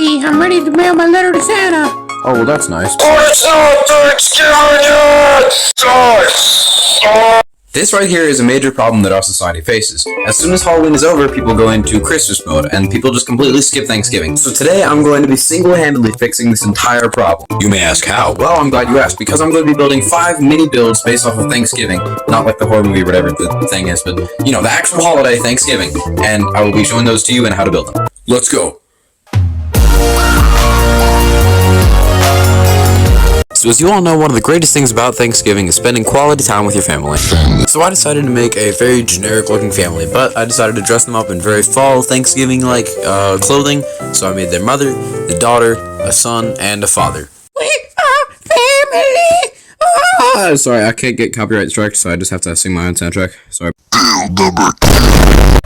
Daddy, I'm ready to mail my letter to Santa. Oh, well, that's nice. This right here is a major problem that our society faces. As soon as Halloween is over, people go into Christmas mode, and people just completely skip Thanksgiving. So today, I'm going to be single-handedly fixing this entire problem. You may ask how? Well, I'm glad you asked, because I'm going to be building 5 mini builds based off of Thanksgiving. Not like the horror movie, whatever the thing is, but, you know, the actual holiday, Thanksgiving. And I will be showing those to you and how to build them. Let's go! So as you all know, one of the greatest things about Thanksgiving is spending quality time with your family. So I decided to make a very generic looking family, but I decided to dress them up in very fall Thanksgiving-like clothing. So I made their mother, the daughter, a son, and a father. We are family! Sorry, I can't get copyright strikes, so I just have to sing my own soundtrack. Sorry.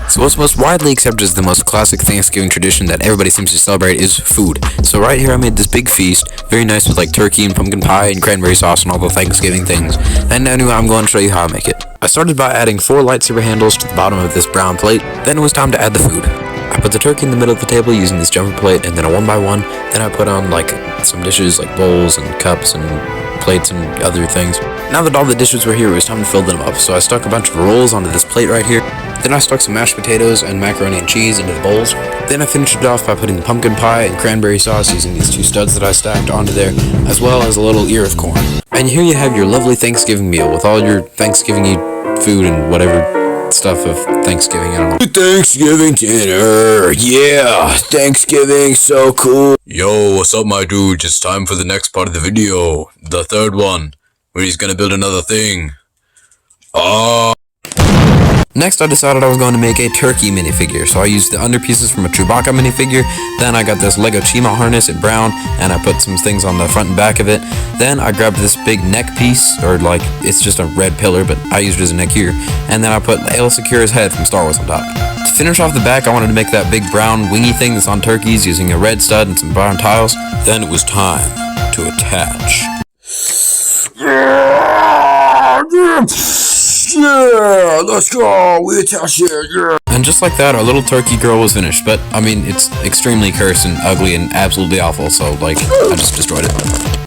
So what's most widely accepted as the most classic Thanksgiving tradition that everybody seems to celebrate is food. So right here I made this big feast, very nice with like turkey and pumpkin pie and cranberry sauce and all the Thanksgiving things. And anyway, I'm going to show you how I make it. I started by adding 4 lightsaber handles to the bottom of this brown plate. Then it was time to add the food. I put the turkey in the middle of the table using this jumper plate, and then a 1x1. Then I put on like some dishes like bowls and cups and plates and other things. Now that all the dishes were here, it was time to fill them up. So I stuck a bunch of rolls onto this plate right here. Then I stuck some mashed potatoes and macaroni and cheese into the bowls. Then I finished it off by putting the pumpkin pie and cranberry sauce using these 2 studs that I stacked onto there, as well as a little ear of corn. And here you have your lovely Thanksgiving meal with all your Thanksgiving-y food and whatever stuff of Thanksgiving, I don't know. Thanksgiving dinner! Yeah! Thanksgiving, so cool! Yo, what's up my dudes? It's time for the next part of the video. The 3rd one, where he's gonna build another thing. Next, I decided I was going to make a turkey minifigure, so I used the underpieces from a Chewbacca minifigure. Then I got this Lego Chima harness in brown, and I put some things on the front and back of it. Then I grabbed this big neck piece, or like, it's just a red pillar, but I used it as a neck here. And then I put Aayla Secura's head from Star Wars on top. To finish off the back, I wanted to make that big brown wingy thing that's on turkeys using a red stud and some brown tiles. Then it was time to attach. Yeah, let's go, we attach it, yeah. And just like that, our little turkey girl was finished, but, I mean, it's extremely cursed and ugly and absolutely awful, so, like, I just destroyed it.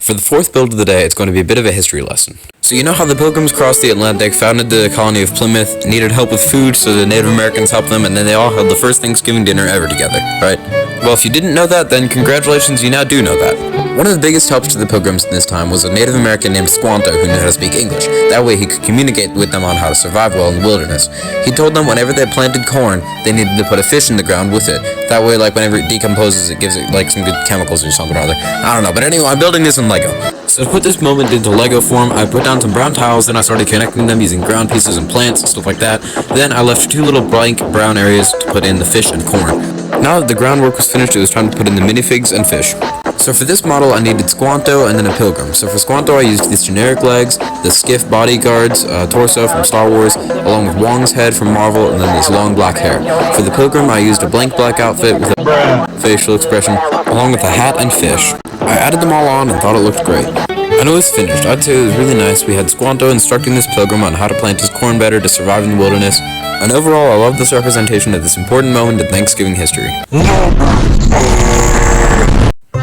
For the 4th build of the day, it's going to be a bit of a history lesson. So you know how the Pilgrims crossed the Atlantic, founded the colony of Plymouth, needed help with food, so the Native Americans helped them, and then they all held the first Thanksgiving dinner ever together, right? Well, if you didn't know that, then congratulations, you now do know that. One of the biggest helps to the Pilgrims in this time was a Native American named Squanto who knew how to speak English. That way he could communicate with them on how to survive well in the wilderness. He told them whenever they planted corn, they needed to put a fish in the ground with it. That way, like, whenever it decomposes, it gives it, like, some good chemicals or something or other. I don't know, but anyway, I'm building this in Lego. So to put this moment into Lego form, I put down some brown tiles, then I started connecting them using ground pieces and plants and stuff like that. Then I left 2 little blank brown areas to put in the fish and corn. Now that the groundwork was finished, it was time to put in the minifigs and fish. So for this model, I needed Squanto and then a Pilgrim. So for Squanto, I used these generic legs, the Skiff bodyguard's torso from Star Wars, along with Wong's head from Marvel, and then this long black hair. For the Pilgrim, I used a blank black outfit with a facial expression, along with a hat and fish. I added them all on and thought it looked great. And it was finished. I'd say it was really nice. We had Squanto instructing this Pilgrim on how to plant his corn better to survive in the wilderness. And overall, I love this representation of this important moment in Thanksgiving history.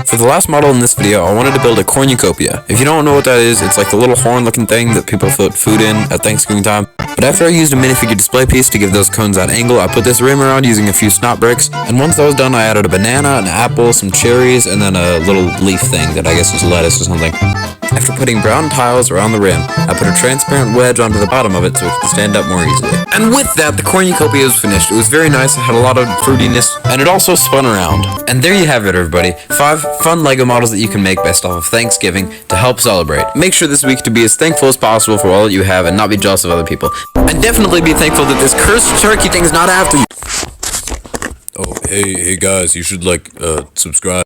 For the last model in this video, I wanted to build a cornucopia. If you don't know what that is, it's like the little horn looking thing that people put food in at Thanksgiving time. But after I used a minifigure display piece to give those cones that angle, I put this rim around using a few snot bricks. And once that was done, I added a banana, an apple, some cherries, and then a little leaf thing that I guess was lettuce or something. After putting brown tiles around the rim, I put a transparent wedge onto the bottom of it so it could stand up more easily. And with that, the cornucopia was finished. It was very nice, it had a lot of fruitiness, and it also spun around. And there you have it, everybody. 5 fun Lego models that you can make best off of Thanksgiving to help celebrate. Make sure this week to be as thankful as possible for all that you have and not be jealous of other people. And definitely be thankful that this cursed turkey thing's not after you. Oh, hey guys, you should, like, subscribe.